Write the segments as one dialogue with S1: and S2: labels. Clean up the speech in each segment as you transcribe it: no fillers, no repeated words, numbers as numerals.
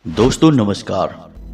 S1: दोस्तों नमस्कार।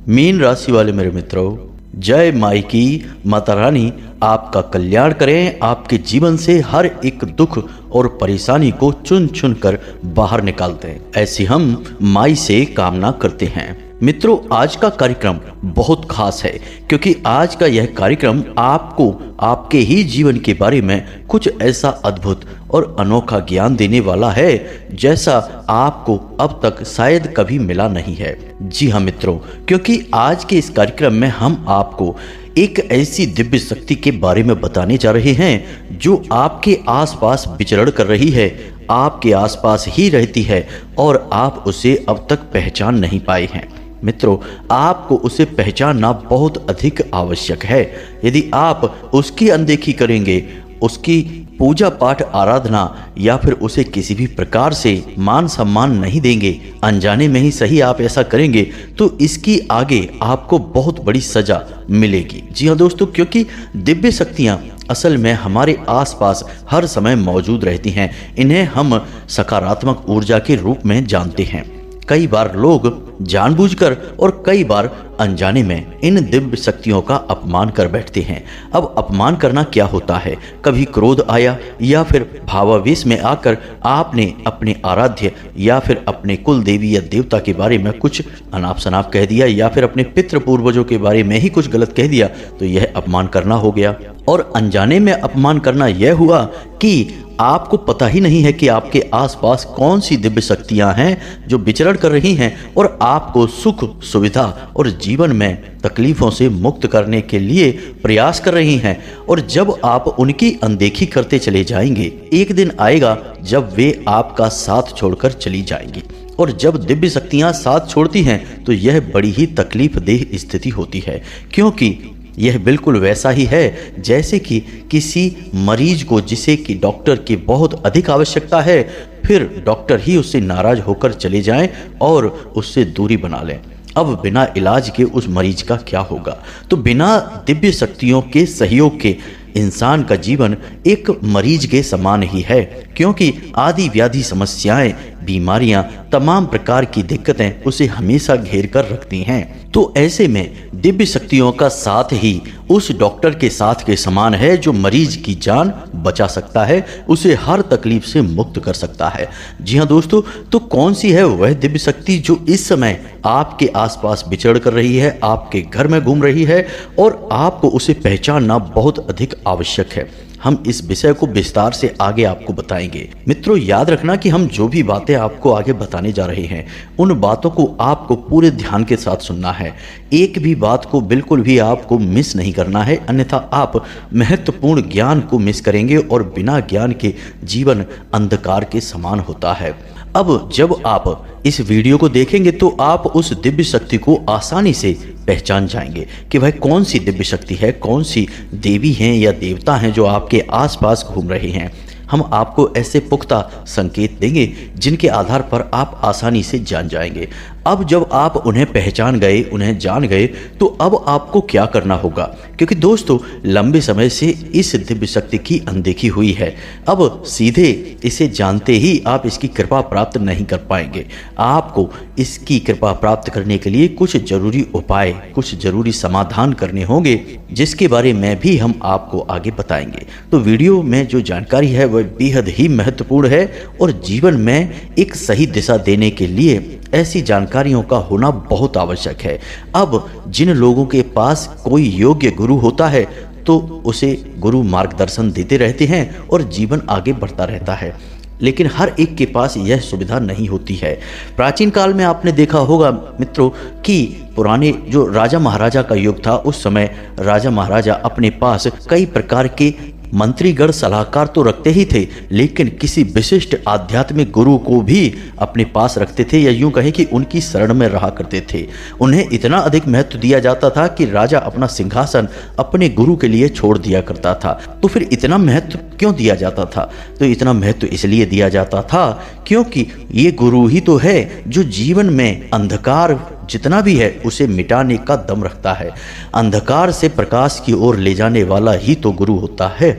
S1: मीन राशि वाले मेरे मित्रों, जय माई की माता रानी आपका कल्याण करें, आपके जीवन से हर एक दुख और परेशानी को चुन चुन कर बाहर निकाल दें, ऐसी हम माई से कामना करते हैं। मित्रों, आज का कार्यक्रम बहुत खास है क्योंकि आज का यह कार्यक्रम आपको आपके ही जीवन के बारे में कुछ ऐसा अद्भुत और अनोखा ज्ञान देने वाला है जैसा आपको अब तक शायद कभी मिला नहीं है। जी हाँ मित्रों, क्योंकि आज के इस कार्यक्रम में हम आपको एक ऐसी दिव्य शक्ति के बारे में बताने जा रहे हैं जो आपके आसपास विचरण कर रही है, आपके आसपास ही रहती है और आप उसे अब तक पहचान नहीं पाए हैं। मित्रों, आपको उसे पहचानना बहुत अधिक आवश्यक है। यदि आप उसकी अनदेखी करेंगे, उसकी पूजा पाठ आराधना या फिर उसे किसी भी प्रकार से मान सम्मान नहीं देंगे, अनजाने में ही सही आप ऐसा करेंगे, तो इसकी आगे आपको बहुत बड़ी सजा मिलेगी। जी हाँ दोस्तों, क्योंकि दिव्य शक्तियाँ असल में हमारे आसपास हर समय मौजूद रहती हैं। इन्हें हम सकारात्मक ऊर्जा के रूप में जानते हैं। कई बार लोग जानबूझकर और कई बार अनजाने में इन दिव्य शक्तियों का अपमान कर बैठते हैं। अब अपमान करना क्या होता है? कभी क्रोध आया या फिर भावावेश में आकर आपने अपने आराध्य या फिर अपने कुल देवी या देवता के बारे में कुछ अनाप शनाप कह दिया या फिर अपने पितृ पूर्वजों के बारे में ही कुछ गलत कह दिया, तो यह अपमान करना हो गया। और अनजाने में अपमान करना यह हुआ कि आपको पता ही नहीं है कि आपके आसपास कौन सी दिव्य शक्तियां हैं जो विचरण कर रही हैं और आपको सुख सुविधा और जीवन में तकलीफों से मुक्त करने के लिए प्रयास कर रही हैं। और जब आप उनकी अनदेखी करते चले जाएंगे, एक दिन आएगा जब वे आपका साथ छोड़कर चली जाएंगी। और जब दिव्य शक्तियां साथ छोड़ती हैं तो यह बड़ी ही तकलीफदेह स्थिति होती है, क्योंकि यह बिल्कुल वैसा ही है जैसे कि किसी मरीज को जिसे कि डॉक्टर की बहुत अधिक आवश्यकता है, फिर डॉक्टर ही उससे नाराज होकर चले जाएं और उससे दूरी बना लें। अब बिना इलाज के उस मरीज का क्या होगा? तो बिना दिव्य शक्तियों के सहयोग के इंसान का जीवन एक मरीज के समान ही है, क्योंकि आदि व्याधि समस्याएं, बीमारियां, तमाम प्रकार की दिक्कतें उसे हमेशा घेर कर रखती हैं। तो ऐसे में दिव्य शक्तियों का साथ ही उस डॉक्टर के साथ के समान है जो मरीज की जान बचा सकता है, उसे हर तकलीफ से मुक्त कर सकता है। जी हाँ दोस्तों, तो कौन सी है वह दिव्य शक्ति जो इस समय आपके आसपास विचरण कर रही है, आपके घर में घूम रही है और आपको उसे पहचानना बहुत अधिक आवश्यक है? हम इस विषय को विस्तार से आगे आपको बताएंगे। मित्रों, याद रखना कि हम जो भी बातें आपको आगे बताने जा रहे हैं, उन बातों को आपको पूरे ध्यान के साथ सुनना है। एक भी बात को बिल्कुल भी आपको मिस नहीं करना है, अन्यथा आप महत्वपूर्ण ज्ञान को मिस करेंगे और बिना ज्ञान के जीवन अंधकार के समान होता है। अब जब आप इस वीडियो को देखेंगे तो आप उस दिव्य शक्ति को आसानी से पहचान जाएंगे कि वह कौन सी दिव्य शक्ति है, कौन सी देवी हैं या देवता हैं जो आपके आसपास घूम रहे हैं। हम आपको ऐसे पुख्ता संकेत देंगे जिनके आधार पर आप आसानी से जान जाएंगे। अब जब आप उन्हें पहचान गए, उन्हें जान गए, तो अब आपको क्या करना होगा? क्योंकि दोस्तों, लंबे समय से इस दिव्य शक्ति की अनदेखी हुई है। अब सीधे इसे जानते ही आप इसकी कृपा प्राप्त नहीं कर पाएंगे। आपको इसकी कृपा प्राप्त करने के लिए कुछ जरूरी उपाय, कुछ जरूरी समाधान करने होंगे, जिसके बारे में भी हम आपको आगे बताएंगे। तो वीडियो में जो जानकारी है वह बेहद ही महत्वपूर्ण है और जीवन में एक सही दिशा देने के लिए ऐसी जानकारियों का होना बहुत आवश्यक है। अब जिन लोगों के पास कोई योग्य गुरु होता है तो उसे गुरु मार्गदर्शन देते रहते हैं और जीवन आगे बढ़ता रहता है, लेकिन हर एक के पास यह सुविधा नहीं होती है। प्राचीन काल में आपने देखा होगा मित्रों कि पुराने जो राजा महाराजा का युग था, उस समय राजा महाराजा अपने पास कई प्रकार के मंत्रीगण, सलाहकार तो रखते ही थे, लेकिन किसी विशिष्ट आध्यात्मिक गुरु को भी अपने पास रखते थे, या यूं कहें कि उनकी शरण में रहा करते थे। उन्हें इतना अधिक महत्व दिया जाता था कि राजा अपना सिंहासन अपने गुरु के लिए छोड़ दिया करता था। तो फिर इतना महत्व क्यों दिया जाता था? तो इतना महत्व इसलिए दिया जाता था क्योंकि ये गुरु ही तो है जो जीवन में अंधकार जितना भी है उसे मिटाने का दम रखता है। अंधकार से प्रकाश की ओर ले जाने वाला ही तो गुरु होता है।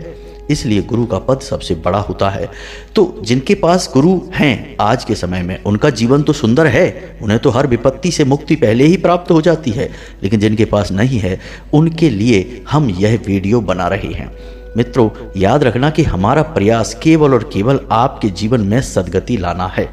S1: इसलिए गुरु का पद सबसे बड़ा होता है। तो जिनके पास गुरु हैं आज के समय में, उनका जीवन तो सुंदर है, उन्हें तो हर विपत्ति से मुक्ति पहले ही प्राप्त हो जाती है। लेकिन जिनके पास नहीं है, उनके लिए हम यह वीडियो बना रहे हैं। मित्रों, याद रखना कि हमारा प्रयास केवल और केवल आपके जीवन में सद्गति लाना है,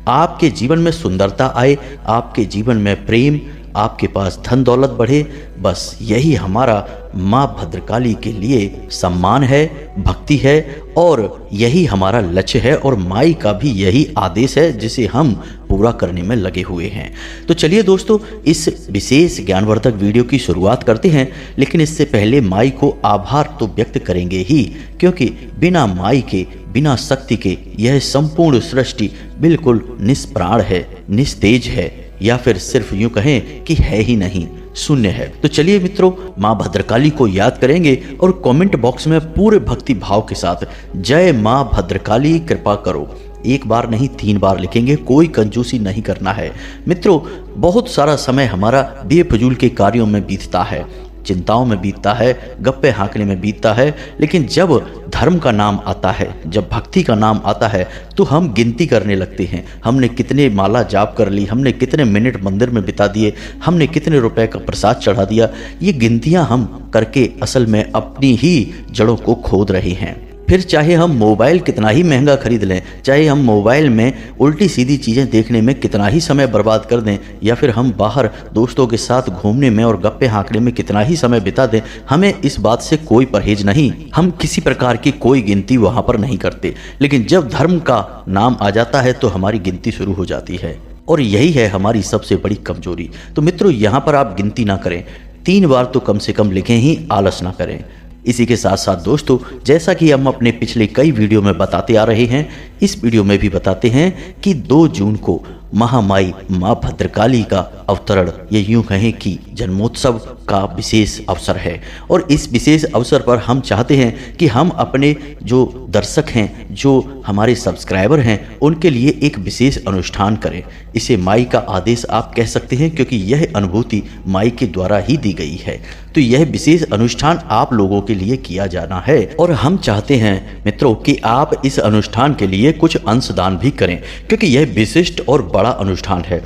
S1: आपके जीवन में सुंदरता आए, आपके जीवन में प्रेम, आपके पास धन दौलत बढ़े। बस यही हमारा माँ भद्रकाली के लिए सम्मान है, भक्ति है, और यही हमारा लक्ष्य है, और माई का भी यही आदेश है जिसे हम पूरा करने में लगे हुए हैं। तो चलिए दोस्तों, इस विशेष ज्ञानवर्धक वीडियो की शुरुआत करते हैं। लेकिन इससे पहले माई को आभार तो व्यक्त करेंगे ही, क्योंकि बिना माई के, बिना शक्ति के यह संपूर्ण सृष्टि बिल्कुल निष्प्राण है, निस्तेज है, या फिर सिर्फ यूं कहें कि है ही नहीं, शून्य है। तो चलिए मित्रों, माँ भद्रकाली को याद करेंगे और कमेंट बॉक्स में पूरे भक्ति भाव के साथ जय माँ भद्रकाली कृपा करो, एक बार नहीं 3 बार लिखेंगे, कोई कंजूसी नहीं करना है। मित्रों, बहुत सारा समय हमारा बेफजूल के कार्यों में बीतता है, चिंताओं में बीतता है, गप्पे हाँकने में बीतता है। लेकिन जब धर्म का नाम आता है, जब भक्ति का नाम आता है, तो हम गिनती करने लगते हैं। हमने कितने माला जाप कर ली, हमने कितने मिनट मंदिर में बिता दिए, हमने कितने रुपए का प्रसाद चढ़ा दिया। ये गिनतियां हम करके असल में अपनी ही जड़ों को खोद रहे हैं। फिर चाहे हम मोबाइल कितना ही महंगा खरीद लें, चाहे हम मोबाइल में उल्टी सीधी चीज़ें देखने में कितना ही समय बर्बाद कर दें, या फिर हम बाहर दोस्तों के साथ घूमने में और गप्पे हाँकने में कितना ही समय बिता दें, हमें इस बात से कोई परहेज नहीं, हम किसी प्रकार की कोई गिनती वहाँ पर नहीं करते। लेकिन जब धर्म का नाम आ जाता है तो हमारी गिनती शुरू हो जाती है, और यही है हमारी सबसे बड़ी कमजोरी। तो मित्रों, यहाँ पर आप गिनती ना करें, 3 बार तो कम से कम लिखें ही, आलस ना करें। इसी के साथ साथ दोस्तों, जैसा कि हम अपने पिछले कई वीडियो में बताते आ रहे हैं, इस वीडियो में भी बताते हैं कि 2 जून को महामाई माँ भद्रकाली का अवतरण, ये यूं कहें कि जन्मोत्सव का विशेष अवसर है। और इस विशेष अवसर पर हम चाहते हैं कि हम अपने जो दर्शक हैं, जो हमारे सब्सक्राइबर हैं, उनके लिए एक विशेष अनुष्ठान करें। इसे माई का आदेश आप कह सकते हैं, क्योंकि यह अनुभूति माई के द्वारा ही दी गई है। तो यह विशेष अनुष्ठान आप लोगों के लिए किया जाना है, और हम चाहते हैं मित्रों कि आप इस अनुष्ठान के लिए कुछ अंशदान भी करें, क्योंकि यह विशिष्ट और बड़ा अनुष्ठान है।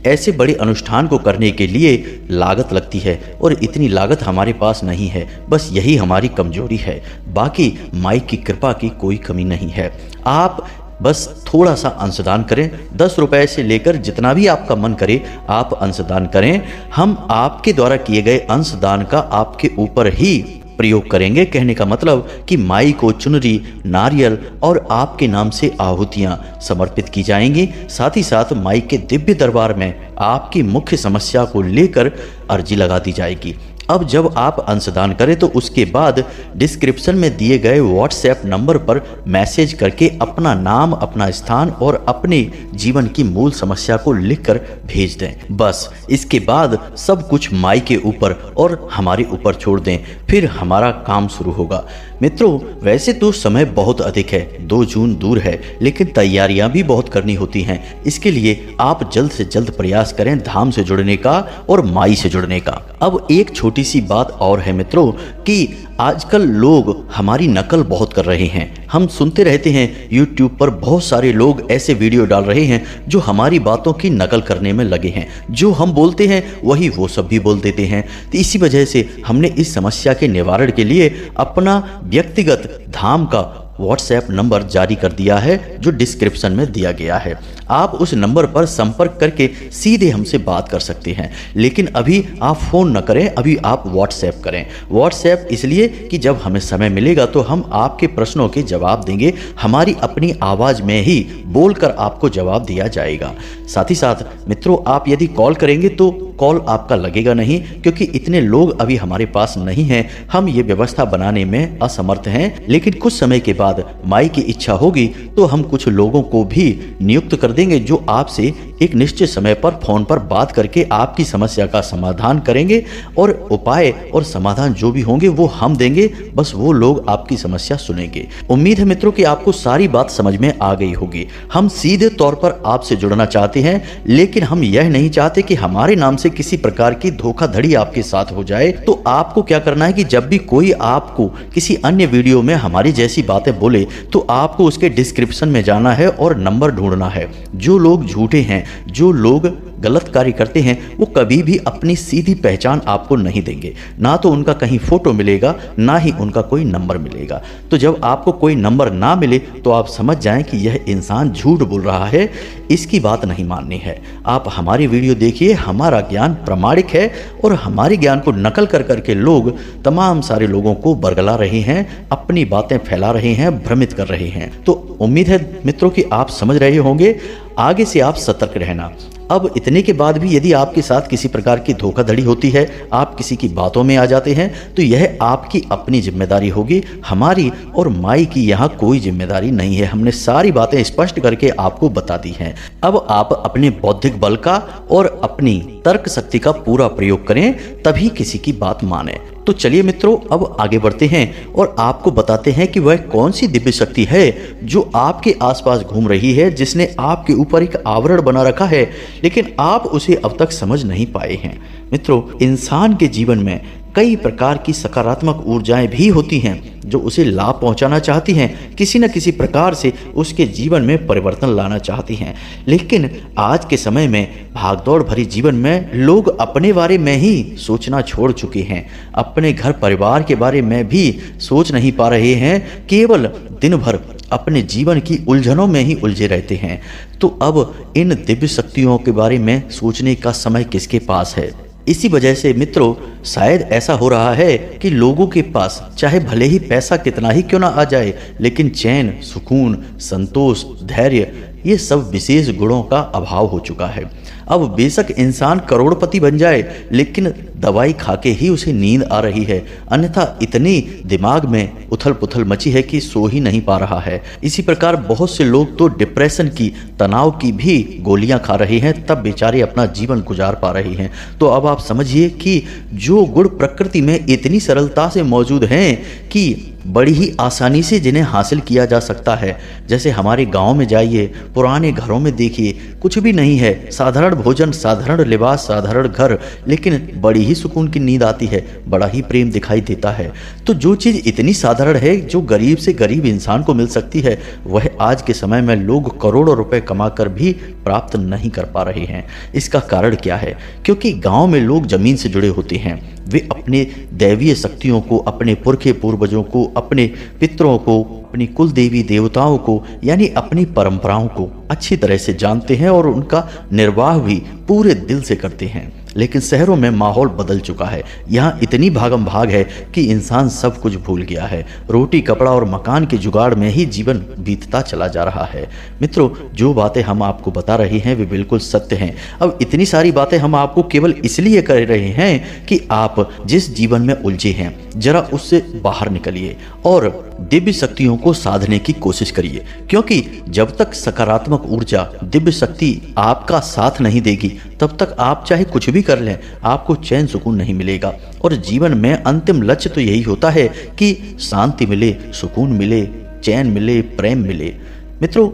S1: ऐसे बड़े अनुष्ठान को करने के लिए लागत लगती है, और इतनी लागत हमारे पास नहीं है। बस यही हमारी कमजोरी है, बाकी माई की कृपा की कोई कमी नहीं है। आप बस थोड़ा सा अंशदान करें, 10 रुपए से लेकर जितना भी आपका मन करे आप अंशदान करें। हम आपके द्वारा किए गए अंशदान का आपके ऊपर ही प्रयोग करेंगे। कहने का मतलब कि माई को चुनरी, नारियल और आपके नाम से आहुतियां समर्पित की जाएंगी। साथ ही साथ माई के दिव्य दरबार में आपकी मुख्य समस्या को लेकर अर्जी लगा दी जाएगी। अब जब आप अंशदान करें तो उसके बाद डिस्क्रिप्शन में दिए गए व्हाट्सएप नंबर पर मैसेज करके अपना नाम, अपना स्थान और अपने जीवन की मूल समस्या को लिखकर भेज दें। बस इसके बाद सब कुछ माई के ऊपर और हमारे ऊपर छोड़ दें, फिर हमारा काम शुरू होगा। मित्रों, वैसे तो समय बहुत अधिक है, 2 जून दूर है, लेकिन तैयारियां भी बहुत करनी होती हैं। इसके लिए आप जल्द से जल्द प्रयास करें धाम से जुड़ने का और माई से जुड़ने का। अब एक छोटी सी बात और है मित्रों, कि आजकल लोग हमारी नकल बहुत कर रहे हैं। हम सुनते रहते हैं YouTube पर बहुत सारे लोग ऐसे वीडियो डाल रहे हैं जो हमारी बातों की नकल करने में लगे हैं। जो हम बोलते हैं वही वो सब भी बोल देते हैं। तो इसी वजह से हमने इस समस्या के निवारण के लिए अपना व्यक्तिगत धाम का व्हाट्सएप नंबर जारी कर दिया है, जो डिस्क्रिप्शन में दिया गया है। आप उस नंबर पर संपर्क करके सीधे हमसे बात कर सकते हैं। लेकिन अभी आप फ़ोन न करें, अभी आप व्हाट्सएप करें। व्हाट्सएप इसलिए कि जब हमें समय मिलेगा तो हम आपके प्रश्नों के जवाब देंगे, हमारी अपनी आवाज़ में ही बोलकर आपको जवाब दिया जाएगा। साथ ही साथ मित्रों, आप यदि कॉल करेंगे तो कॉल आपका लगेगा नहीं, क्योंकि इतने लोग अभी हमारे पास नहीं हैं। हम ये व्यवस्था बनाने में असमर्थ हैं। लेकिन कुछ समय के बाद माई की इच्छा होगी तो हम कुछ लोगों को भी नियुक्त कर देंगे, जो आपसे एक निश्चित समय पर फोन पर बात करके आपकी समस्या का समाधान करेंगे, और उपाय और समाधान जो भी होंगे वो हम देंगे। बस वो लोग आपकी समस्या सुनेंगे। उम्मीद है मित्रों कि आपको सारी बात समझ में आ गई होगी। हम सीधे तौर पर आपसे जुड़ना चाहते हैं, लेकिन हम यह नहीं चाहते कि हमारे नाम से से किसी प्रकार की धोखाधड़ी आपके साथ हो जाए तो आपको क्या करना है कि जब भी कोई आपको किसी अन्य वीडियो में हमारी जैसी बातें बोले तो आपको उसके डिस्क्रिप्शन में जाना है और नंबर ढूंढना है। जो लोग झूठे हैं, जो लोग गलत कार्य करते हैं, वो कभी भी अपनी सीधी पहचान आपको नहीं देंगे। ना तो उनका कहीं फोटो मिलेगा, ना ही उनका कोई नंबर मिलेगा। तो जब आपको कोई नंबर ना मिले तो आप समझ जाएं कि यह इंसान झूठ बोल रहा है, इसकी बात नहीं माननी है। आप हमारी वीडियो देखिए, हमारा ज्ञान प्रामाणिक है और हमारे ज्ञान को नकल कर करके लोग तमाम सारे लोगों को बरगला रहे हैं, अपनी बातें फैला रहे हैं, भ्रमित कर रहे हैं। तो उम्मीद है मित्रों कि आप समझ रहे होंगे। आगे से आप सतर्क रहना। अब इतने के बाद भी यदि आपके साथ किसी प्रकार की धोखाधड़ी होती है, आप किसी की बातों में आ जाते हैं, तो यह आपकी अपनी जिम्मेदारी होगी। हमारी और माई की यहाँ कोई जिम्मेदारी नहीं है। हमने सारी बातें स्पष्ट करके आपको बता दी हैं। अब आप अपने बौद्धिक बल का और अपनी तर्क शक्ति का पूरा प्रयोग करें, तभी किसी की बात माने। तो चलिए मित्रों, अब आगे बढ़ते हैं और आपको बताते हैं कि वह कौन सी दिव्य शक्ति है जो आपके आसपास घूम रही है, जिसने आपके ऊपर एक आवरण बना रखा है, लेकिन आप उसे अब तक समझ नहीं पाए हैं। मित्रों, इंसान के जीवन में कई प्रकार की सकारात्मक ऊर्जाएं भी होती हैं जो उसे लाभ पहुंचाना चाहती हैं, किसी न किसी प्रकार से उसके जीवन में परिवर्तन लाना चाहती हैं। लेकिन आज के समय में भागदौड़ भरी जीवन में लोग अपने बारे में ही सोचना छोड़ चुके हैं, अपने घर परिवार के बारे में भी सोच नहीं पा रहे हैं, केवल दिन भर अपने जीवन की उलझनों में ही उलझे रहते हैं। तो अब इन दिव्य शक्तियों के बारे में सोचने का समय किसके पास है? इसी वजह से मित्रों, शायद ऐसा हो रहा है कि लोगों के पास चाहे भले ही पैसा कितना ही क्यों ना आ जाए, लेकिन चैन, सुकून, संतोष, धैर्य, ये सब विशेष गुणों का अभाव हो चुका है। अब बेशक इंसान करोड़पति बन जाए, लेकिन दवाई खाके ही उसे नींद आ रही है, अन्यथा इतनी दिमाग में उथल पुथल मची है कि सो ही नहीं पा रहा है। इसी प्रकार बहुत से लोग तो डिप्रेशन की, तनाव की भी गोलियां खा रहे हैं, तब बेचारे अपना जीवन गुजार पा रहे हैं। तो अब आप समझिए कि जो गुण प्रकृति में इतनी सरलता से मौजूद हैं कि बड़ी ही आसानी से जिन्हें हासिल किया जा सकता है, जैसे हमारे गांव में जाइए, पुराने घरों में देखिए, कुछ भी नहीं है, साधारण भोजन, साधारण लिबास, साधारण घर, लेकिन बड़ी ही सुकून की नींद आती है, बड़ा ही प्रेम दिखाई देता है। तो जो चीज़ इतनी साधारण है, जो गरीब से गरीब इंसान को मिल सकती है, वह आज के समय में लोग करोड़ों रुपए कमाकर भी प्राप्त नहीं कर पा रहे हैं। इसका कारण क्या है? क्योंकि गाँव में लोग जमीन से जुड़े होते हैं, वे अपने दैवीय शक्तियों को, अपने पुरखे पूर्वजों को, अपने पितरों को, अपनी कुल देवी देवताओं को, यानी अपनी परंपराओं को अच्छी तरह से जानते हैं और उनका निर्वाह भी पूरे दिल से करते हैं। लेकिन शहरों में माहौल बदल चुका है। यहाँ इतनी भागम भाग है कि इंसान सब कुछ भूल गया है। रोटी, कपड़ा और मकान के जुगाड़ में ही जीवन बीतता चला जा रहा है। मित्रों, जो बातें हम आपको बता रहे हैं वे बिल्कुल सत्य हैं। अब इतनी सारी बातें हम आपको केवल इसलिए कर रहे हैं कि आप जिस जीवन में उलझे हैं, जरा उससे बाहर निकलिए और दिव्य शक्तियों को साधने की कोशिश करिए। क्योंकि जब तक सकारात्मक ऊर्जा, दिव्य शक्ति आपका साथ नहीं देगी, तब तक आप चाहे कुछ भी कर लें, आपको चैन सुकून नहीं मिलेगा। और जीवन में अंतिम लक्ष्य तो यही होता है कि शांति मिले, सुकून मिले, चैन मिले, प्रेम मिले। मित्रों,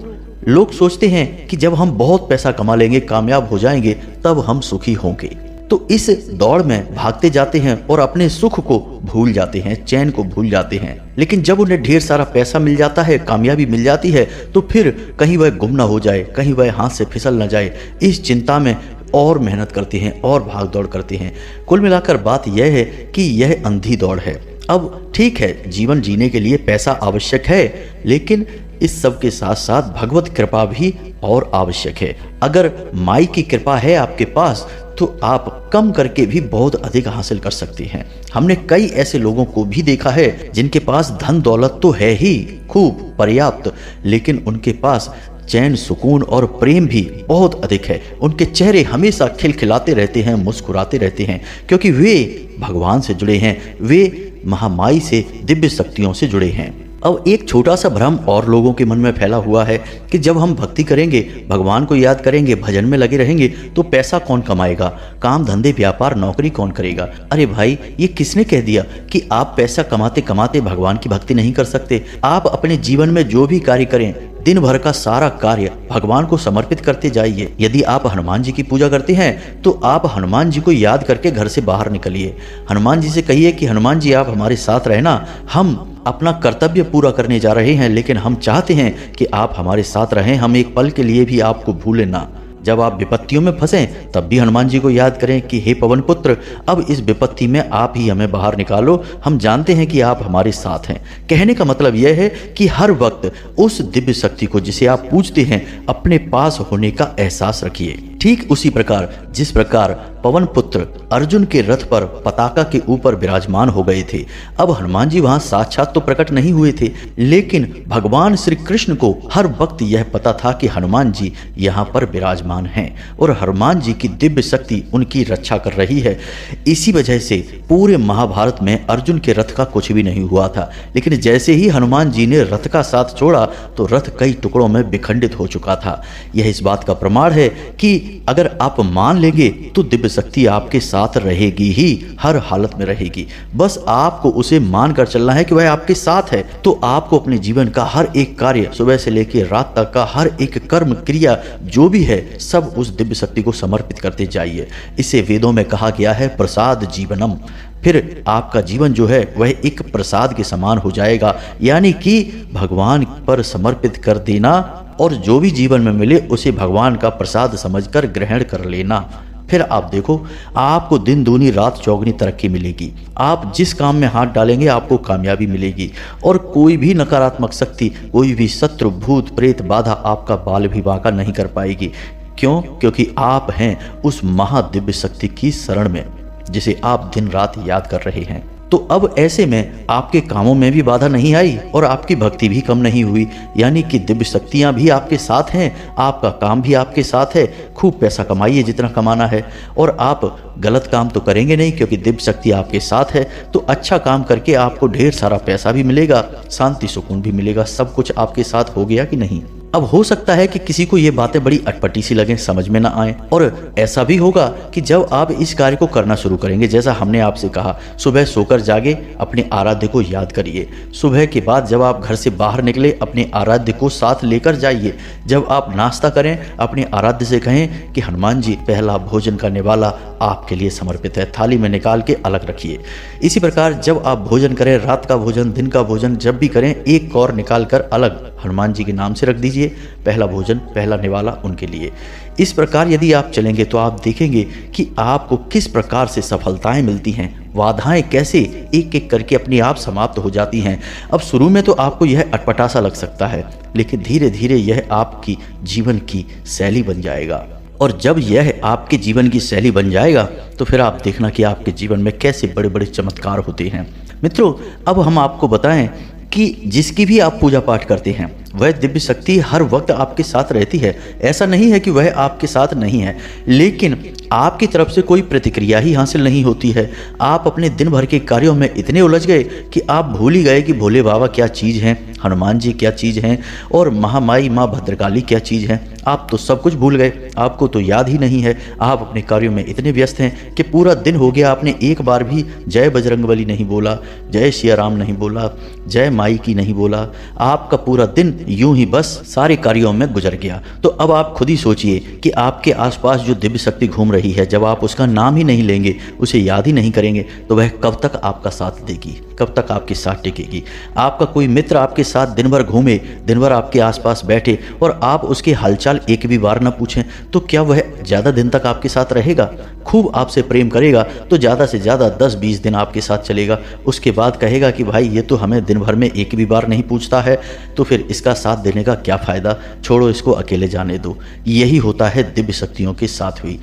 S1: लोग सोचते हैं कि जब हम बहुत पैसा कमा लेंगे, कामयाब हो जाएंगे, तब हम सुखी होंगे। तो इस दौड़ में भागते जाते हैं और अपने सुख को भूल जाते हैं, चैन को भूल जाते हैं। लेकिन जब उन्हें ढेर सारा पैसा मिल जाता है, कामयाबी मिल जाती है, तो फिर कहीं वह गुम ना हो जाए, कहीं वह हाथ से फिसल ना जाए, इस चिंता में और मेहनत करते हैं और भाग दौड़ करते हैं। कुल मिलाकर बात यह है कि यह अंधी दौड़ है। अब ठीक है, जीवन जीने के लिए पैसा आवश्यक है, लेकिन इस सब के साथ साथ भगवत कृपा भी और आवश्यक है। अगर माई की कृपा है आपके पास, तो आप कम करके भी बहुत अधिक हासिल कर सकते हैं। हमने कई ऐसे लोगों को भी देखा है जिनके पास धन दौलत तो है ही खूब पर्याप्त, लेकिन उनके पास चैन, सुकून और प्रेम भी बहुत अधिक है। उनके चेहरे हमेशा खिलखिलाते रहते हैं, मुस्कुराते रहते हैं, क्योंकि वे भगवान से जुड़े हैं, वे महामाई से, दिव्य शक्तियों से जुड़े हैं। अब एक छोटा सा भ्रम और लोगों के मन में फैला हुआ है कि जब हम भक्ति करेंगे, भगवान को याद करेंगे, भजन में लगे रहेंगे तो पैसा कौन कमाएगा, काम धंधे व्यापार नौकरी कौन करेगा। अरे भाई, ये किसने कह दिया कि आप पैसा कमाते कमाते भगवान की भक्ति नहीं कर सकते। आप अपने जीवन में जो भी कार्य करें, दिन भर का सारा कार्य भगवान को समर्पित करते जाइए। यदि आप हनुमान जी की पूजा करते हैं तो आप हनुमान जी को याद करके घर से बाहर निकलिए। हनुमान जी से कहिए कि हनुमान जी आप हमारे साथ रहना, हम अपना कर्तव्य पूरा करने जा रहे हैं, लेकिन हम चाहते हैं कि आप हमारे साथ रहें, हम एक पल के लिए भी आपको भूलें ना। जब आप विपत्तियों में फंसें तब भी हनुमान जी को याद करें कि हे पवन पुत्र, अब इस विपत्ति में आप ही हमें बाहर निकालो, हम जानते हैं कि आप हमारे साथ हैं। कहने का मतलब यह है कि हर वक्त उस दिव्य शक्ति को जिसे आप पूजते हैं अपने पास होने का एहसास रखिए। ठीक उसी प्रकार जिस प्रकार पवन पुत्र अर्जुन के रथ पर पताका के ऊपर विराजमान हो गए थे, अब हनुमान जी वहां साक्षात तो प्रकट नहीं हुए थे, लेकिन भगवान श्री कृष्ण को हर वक्त यह पता था कि हनुमान जी यहाँ पर विराजमान हैं और हनुमान जी की दिव्य शक्ति उनकी रक्षा कर रही है। इसी वजह से पूरे महाभारत में अर्जुन के रथ का कुछ भी नहीं हुआ था, लेकिन जैसे ही हनुमान जी ने रथ का साथ छोड़ा तो रथ कई टुकड़ों में विखंडित हो चुका था। यह इस बात का प्रमाण है कि अगर आप मान लेंगे तो दिव्य शक्ति आपके साथ रहेगी ही, हर हालत में रहेगी। बस आपको उसे मानकर चलना है कि वह आपके साथ है। तो आपको अपने जीवन का हर एक कार्य, सुबह से लेकर रात तक का हर एक कर्म क्रिया जो भी है, सब उस दिव्य शक्ति को समर्पित करते जाइए। इसे वेदों में कहा गया है प्रसाद जीवनम। फिर आपका जीवन जो है वह एक प्रसाद के समान हो जाएगा, यानी कि भगवान पर समर्पित कर देना और जो भी जीवन में मिले उसे भगवान का प्रसाद समझकर ग्रहण कर लेना। फिर आप देखो, आपको दिन दूनी रात चौगनी तरक्की मिलेगी। आप जिस काम में हाथ डालेंगे आपको कामयाबी मिलेगी और कोई भी नकारात्मक शक्ति, कोई भी शत्रु भूत प्रेत बाधा आपका बाल भी बांका नहीं कर पाएगी। क्यों? क्योंकि आप हैं उस महादिव्य शक्ति की शरण में जिसे आप दिन रात याद कर रहे हैं। तो अब ऐसे में आपके कामों में भी बाधा नहीं आई और आपकी भक्ति भी कम नहीं हुई, यानी कि दिव्य शक्तियां भी आपके साथ हैं, आपका काम भी आपके साथ है। खूब पैसा कमाइए जितना कमाना है, और आप गलत काम तो करेंगे नहीं क्योंकि दिव्य शक्ति आपके साथ है। तो अच्छा काम करके आपको ढेर सारा पैसा भी मिलेगा, शांति सुकून भी मिलेगा। सब कुछ आपके साथ हो गया कि नहीं? अब हो सकता है कि किसी को ये बातें बड़ी अटपटी सी लगें, समझ में ना आए, और ऐसा भी होगा कि जब आप इस कार्य को करना शुरू करेंगे, जैसा हमने आपसे कहा, सुबह सोकर जागे, अपने आराध्य को याद करिए। सुबह के बाद जब आप घर से बाहर निकले अपने आराध्य को साथ लेकर जाइए। जब आप नाश्ता करें अपने आराध्य से कहें कि हनुमान जी पहला भोजन का निवाला आपके लिए समर्पित है, थाली में निकाल के अलग रखिए। इसी प्रकार जब आप भोजन करें, रात का भोजन, दिन का भोजन जब भी करें, एक कौर निकाल कर अलग हनुमान जी के नाम से रख दीजिए। पहला भोजन, पहला निवाला उनके लिए। इस प्रकार यदि आप चलेंगे तो आप देखेंगे कि आपको किस प्रकार से सफलताएं मिलती हैं, बाधाएं कैसे एक एक करके अपने आप समाप्त हो जाती हैं। अब शुरू में तो आपको यह अटपटा सा लग सकता है, लेकिन धीरे धीरे यह आपकी जीवन की शैली बन जाएगा। और जब यह आपके जीवन की शैली बन जाएगा तो फिर आप देखना कि आपके जीवन में कैसे बड़े बड़े चमत्कार होते हैं। मित्रों, अब हम आपको बताएं कि जिसकी भी आप पूजा पाठ करते हैं वह दिव्य शक्ति हर वक्त आपके साथ रहती है। ऐसा नहीं है कि वह आपके साथ नहीं है, लेकिन आपकी तरफ से कोई प्रतिक्रिया ही हासिल नहीं होती है। आप अपने दिन भर के कार्यों में इतने उलझ गए कि आप भूल ही गए कि भोले बाबा क्या चीज़ हैं, हनुमान जी क्या चीज़ हैं और महामाई माँ भद्रकाली क्या चीज़ हैं। आप तो सब कुछ भूल गए, आपको तो याद ही नहीं है। आप अपने कार्यों में इतने व्यस्त हैं कि पूरा दिन हो गया आपने एक बार भी जय बजरंगबली नहीं बोला, जय सिया राम नहीं बोला, जय माई की नहीं बोला। आपका पूरा दिन यूं ही बस सारे कार्यों में गुजर गया। तो अब आप खुद ही सोचिए कि आपके आसपास जो दिव्य शक्ति घूम रही है, जब आप उसका नाम ही नहीं लेंगे, उसे याद ही नहीं करेंगे, तो वह कब तक आपका साथ देगी, कब तक आपके साथ टिकेगी। आपका कोई मित्र आपके साथ दिन भर घूमे, दिन भर आपके आसपास बैठे और आप उसके हालचाल एक भी बार ना पूछें, तो क्या वह ज़्यादा दिन तक आपके साथ रहेगा? खूब आपसे प्रेम करेगा तो ज़्यादा से ज़्यादा 10-20 दिन आपके साथ चलेगा। उसके बाद कहेगा कि भाई ये तो हमें दिन भर में एक भी बार नहीं पूछता है, तो फिर इसका साथ देने का क्या फ़ायदा, छोड़ो इसको अकेले जाने दो। यही होता है दिव्य शक्तियों के साथ हुई।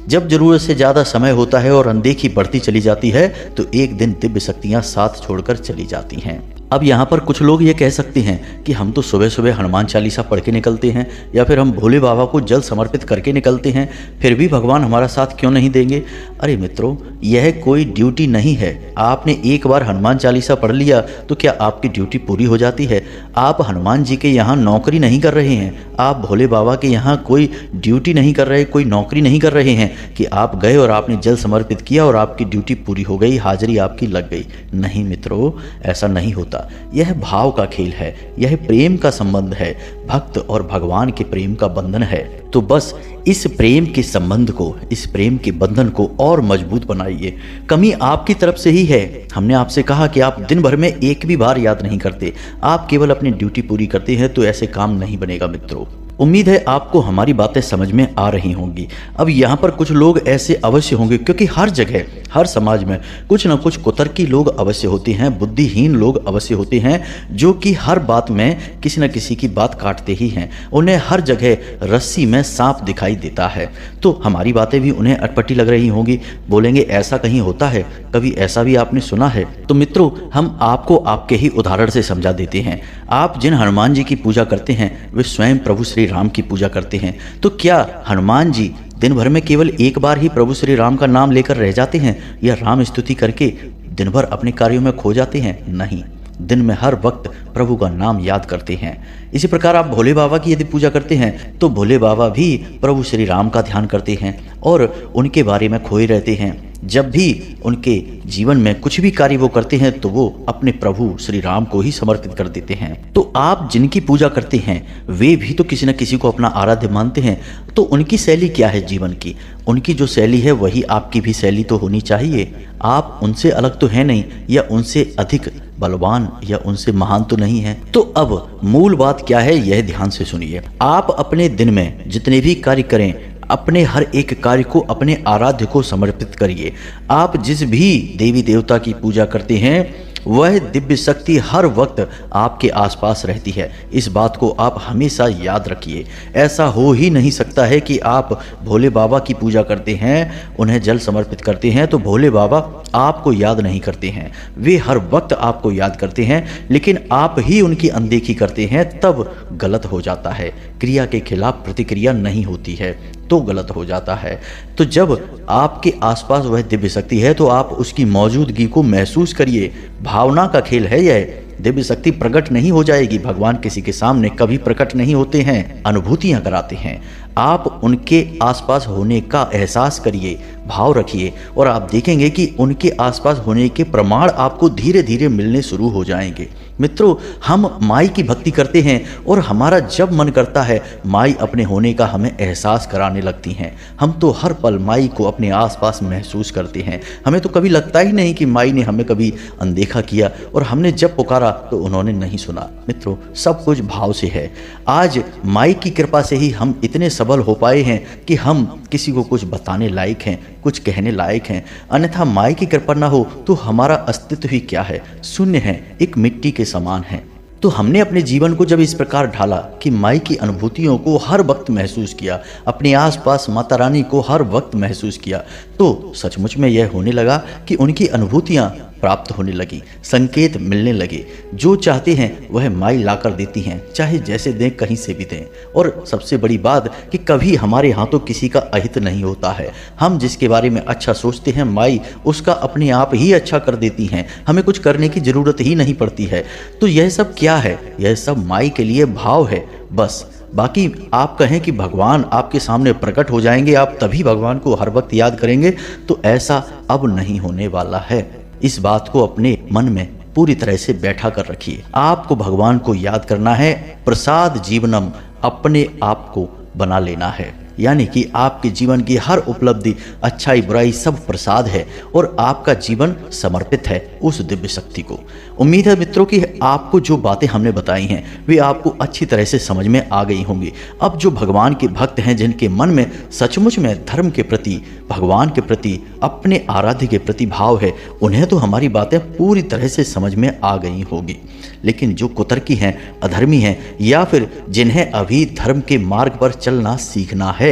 S1: जब जरूरत से ज़्यादा समय होता है और अनदेखी बढ़ती चली जाती है तो एक दिन दिव्य शक्तियाँ साथ छोड़कर चली जाती हैं। अब यहाँ पर कुछ लोग ये कह सकते हैं कि हम तो सुबह सुबह हनुमान चालीसा पढ़ के निकलते हैं या फिर हम भोले बाबा को जल समर्पित करके निकलते हैं, फिर भी भगवान हमारा साथ क्यों नहीं देंगे। अरे मित्रों, यह कोई ड्यूटी नहीं है। आपने एक बार हनुमान चालीसा पढ़ लिया तो क्या आपकी ड्यूटी पूरी हो जाती है? आप हनुमान जी के यहाँ नौकरी नहीं कर रहे हैं, आप भोले बाबा के यहाँ कोई ड्यूटी नहीं कर रहे, कोई नौकरी नहीं कर रहे हैं कि आप गए और आपने जल समर्पित किया और आपकी ड्यूटी पूरी हो गई, हाजिरी आपकी लग गई। नहीं मित्रों, ऐसा नहीं होता। यह भाव का खेल है, यह प्रेम का संबंध है, भक्त और भगवान के प्रेम का बंधन है। तो बस इस प्रेम के संबंध को, इस प्रेम के बंधन को और मजबूत बनाइए। कमी आपकी तरफ से ही है। हमने आपसे कहा कि आप दिन भर में एक भी बार याद नहीं करते, आप केवल अपनी ड्यूटी पूरी करते हैं, तो ऐसे काम नहीं बनेगा मित्रों। उम्मीद है आपको हमारी बातें समझ में आ रही होंगी। अब यहाँ पर कुछ लोग ऐसे अवश्य होंगे, क्योंकि हर जगह, हर समाज में कुछ न कुछ कुतर्की लोग अवश्य होते हैं, बुद्धिहीन लोग अवश्य होते हैं, जो कि हर बात में किसी न किसी की बात काटते ही हैं। उन्हें हर जगह रस्सी में सांप दिखाई देता है, तो हमारी बातें भी उन्हें अटपटी लग रही होंगी। बोलेंगे ऐसा कहीं होता है, कभी ऐसा भी आपने सुना है? तो मित्रों, हम आपको आपके ही उदाहरण से समझा देते हैं। आप जिन हनुमान जी की पूजा करते हैं वे स्वयं प्रभु श्री राम की पूजा करते हैं। तो क्या हनुमान जी दिन भर में केवल एक बार ही प्रभु श्री राम का नाम लेकर रह जाते हैं या राम स्तुति करके दिन भर अपने कार्यों में खो जाते हैं? नहीं, दिन में हर वक्त प्रभु का नाम याद करते हैं। इसी प्रकार आप भोले बाबा की यदि पूजा करते हैं तो भोले बाबा भी प्रभु श्री राम का ध्यान करते हैं और उनके बारे में खोए रहते हैं। जब भी उनके जीवन में कुछ भी कार्य वो करते हैं तो वो अपने प्रभु श्री राम को ही समर्पित कर देते हैं। तो आप जिनकी पूजा करते हैं वे भी तो किसी न किसी को अपना आराध्य मानते हैं। तो उनकी शैली क्या है जीवन की? उनकी जो शैली है वही आपकी भी शैली तो होनी चाहिए। आप उनसे अलग तो है नहीं, या उनसे अधिक बलवान या उनसे महान तो नहीं है। तो अब मूल बात क्या है, यह ध्यान से सुनिए। आप अपने दिन में जितने भी कार्य करें, अपने हर एक कार्य को अपने आराध्य को समर्पित करिए। आप जिस भी देवी देवता की पूजा करते हैं वह दिव्य शक्ति हर वक्त आपके आसपास रहती है। इस बात को आप हमेशा याद रखिए। ऐसा हो ही नहीं सकता है कि आप भोले बाबा की पूजा करते हैं, उन्हें जल समर्पित करते हैं, तो भोले बाबा आपको याद नहीं करते हैं। वे हर वक्त आपको याद करते हैं, लेकिन आप ही उनकी अनदेखी करते हैं, तब गलत हो जाता है। क्रिया के खिलाफ प्रतिक्रिया नहीं होती है तो गलत हो जाता है। तो जब आपके आसपास वह दिव्य शक्ति है तो आप उसकी मौजूदगी को महसूस करिए। भावना का खेल है यह। दिव्य शक्ति प्रकट नहीं हो जाएगी। भगवान किसी के सामने कभी प्रकट नहीं होते हैं, अनुभूतियां कराते हैं। आप उनके आसपास होने का एहसास करिए, भाव रखिए, और आप देखेंगे कि उनके आसपास होने के प्रमाण आपको धीरे धीरे मिलने शुरू हो जाएंगे। मित्रों, हम माई की भक्ति करते हैं और हमारा जब मन करता है माई अपने होने का हमें एहसास कराने लगती हैं। हम तो हर पल माई को अपने आसपास महसूस करते हैं। हमें तो कभी लगता ही नहीं कि माई ने हमें कभी अनदेखा किया और हमने जब पुकारा तो उन्होंने नहीं सुना। मित्रों, सब कुछ भाव से है। आज माई की कृपा से ही हम इतने सबल हो पाए हैं कि हम किसी को कुछ बताने लायक हैं, कुछ कहने लायक हैं। अन्यथा माई की कृपा ना हो तो हमारा अस्तित्व ही क्या है, शून्य है, एक मिट्टी के समान है। तो हमने अपने जीवन को जब इस प्रकार ढाला कि माई की अनुभूतियों को हर वक्त महसूस किया, अपने आसपास माता रानी को हर वक्त महसूस किया, तो सचमुच में यह होने लगा कि उनकी अनुभूतियाँ प्राप्त होने लगी, संकेत मिलने लगे। जो चाहते हैं वह माई लाकर देती हैं, चाहे जैसे दें, कहीं से भी दें। और सबसे बड़ी बात कि कभी हमारे हाथों किसी का अहित नहीं होता है। हम जिसके बारे में अच्छा सोचते हैं माई उसका अपने आप ही अच्छा कर देती हैं। हमें कुछ करने की जरूरत ही नहीं पड़ती है। तो यह सब क्या है? यह सब माई के लिए भाव है बस। बाकी आप कहें कि भगवान आपके सामने प्रकट हो जाएंगे, आप तभी भगवान को हर वक्त याद करेंगे, तो ऐसा अब नहीं होने वाला है। इस बात को अपने मन में पूरी तरह से बैठा कर रखिए। आपको भगवान को याद करना है, प्रसाद जीवनम, अपने आप को बना लेना है। यानी कि आपके जीवन की हर उपलब्धि, अच्छाई बुराई सब प्रसाद है और आपका जीवन समर्पित है उस दिव्य शक्ति को। उम्मीद है मित्रों कि आपको जो बातें हमने बताई हैं वे आपको अच्छी तरह से समझ में आ गई होंगी। अब जो भगवान के भक्त हैं, जिनके मन में सचमुच में धर्म के प्रति, भगवान के प्रति, अपने आराध्य के प्रति भाव है, उन्हें तो हमारी बातें पूरी तरह से समझ में आ गई होगी। लेकिन जो कुतर्की हैं, अधर्मी हैं, या फिर जिन्हें अभी धर्म के मार्ग पर चलना सीखना है,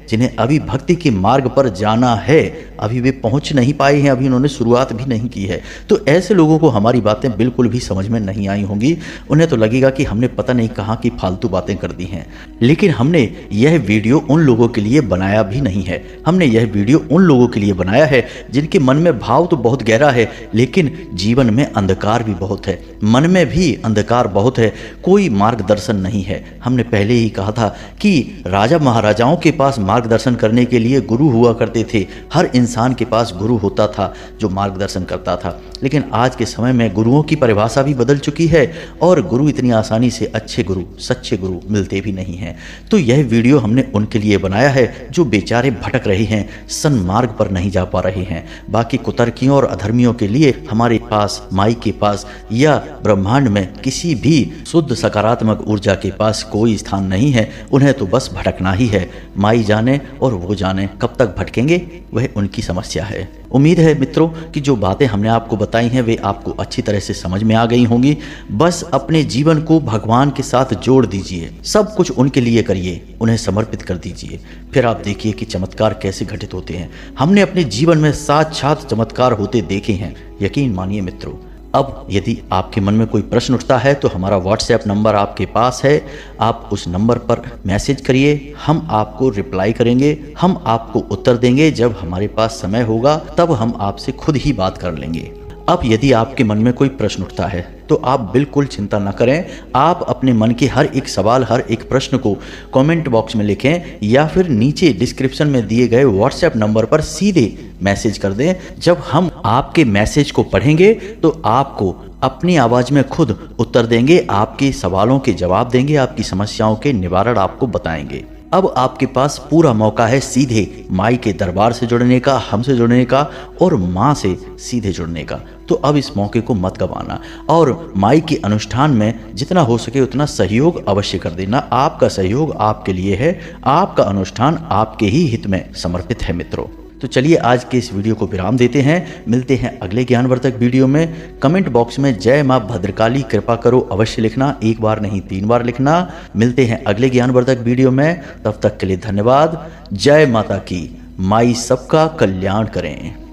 S1: जिन्हें अभी भक्ति के मार्ग पर जाना है, अभी वे पहुंच नहीं पाए हैं, अभी उन्होंने शुरुआत भी नहीं की है। तो ऐसे लोगों को हमारी बातें बिल्कुल भी समझ में नहीं आई होंगी। उन्हें तो लगेगा कि हमने पता नहीं कहाँ की फालतू बातें कर दी हैं। लेकिन हमने यह वीडियो उन लोगों के लिए बनाया भी नहीं है। हमने यह वीडियो उन लोगों के लिए बनाया है जिनके मन में भाव तो बहुत गहरा है, लेकिन जीवन में अंधकार भी बहुत है, मन में भी अंधकार बहुत है, कोई मार्गदर्शन नहीं है। हमने पहले ही कहा था कि राजा महाराजाओं के पास मार्गदर्शन करने के लिए गुरु हुआ करते थे। हर इंसान के पास गुरु होता था जो मार्गदर्शन करता था। लेकिन आज के समय में गुरुओं की परिभाषा भी बदल चुकी है और गुरु इतनी आसानी से अच्छे गुरु, सच्चे गुरु मिलते भी नहीं हैं। तो यह वीडियो हमने उनके लिए बनाया है जो बेचारे भटक रहे हैं, सन्मार्ग पर नहीं जा पा रहे हैं। बाकी कुतर्कियों और अधर्मियों के लिए हमारे पास, माई के पास या ब्रह्मांड में किसी भी शुद्ध सकारात्मक ऊर्जा के पास कोई स्थान नहीं है। उन्हें तो बस भटकना ही है। माई जाने और वो जाने कब तक भटकेंगे, वह उनकी समस्या है। उम्मीद है मित्रों कि जो बातें हमने आपको बताई हैं वे आपको अच्छी तरह से समझ में आ गई होंगी। बस अपने जीवन को भगवान के साथ जोड़ दीजिए, सब कुछ उनके लिए करिए, उन्हें समर्पित कर दीजिए। फिर आप देखिए कि चमत्कार कैसे घटित होते हैं। हमने अपने जीवन में साक्षात चमत्कार होते देखे हैं, यकीन मानिए मित्रों। अब यदि आपके मन में कोई प्रश्न उठता है तो हमारा व्हाट्सएप नंबर आपके पास है, आप उस नंबर पर मैसेज करिए, हम आपको रिप्लाई करेंगे, हम आपको उत्तर देंगे। जब हमारे पास समय होगा तब हम आपसे खुद ही बात कर लेंगे। अब यदि आपके मन में कोई प्रश्न उठता है तो आप बिल्कुल चिंता न करें। आप अपने मन के हर एक सवाल, हर एक प्रश्न को कमेंट बॉक्स में लिखें या फिर नीचे डिस्क्रिप्शन में दिए गए व्हाट्सएप नंबर पर सीधे मैसेज कर दें। जब हम आपके मैसेज को पढ़ेंगे तो आपको अपनी आवाज़ में खुद उत्तर देंगे, आपके सवालों के जवाब देंगे, आपकी समस्याओं के निवारण आपको बताएंगे। अब आपके पास पूरा मौका है सीधे माई के दरबार से जुड़ने का, हमसे जुड़ने का और माँ से सीधे जुड़ने का। तो अब इस मौके को मत गंवाना और माई के अनुष्ठान में जितना हो सके उतना सहयोग अवश्य कर देना। आपका सहयोग आपके लिए है, आपका अनुष्ठान आपके ही हित में समर्पित है मित्रों। तो चलिए आज के इस वीडियो को विराम देते हैं। मिलते हैं अगले ज्ञानवर्धक वीडियो में। कमेंट बॉक्स में जय माँ भद्रकाली कृपा करो अवश्य लिखना, एक बार नहीं 3 बार लिखना। मिलते हैं अगले ज्ञानवर्धक वीडियो में, तब तक के लिए धन्यवाद। जय माता की, माई सबका कल्याण करें।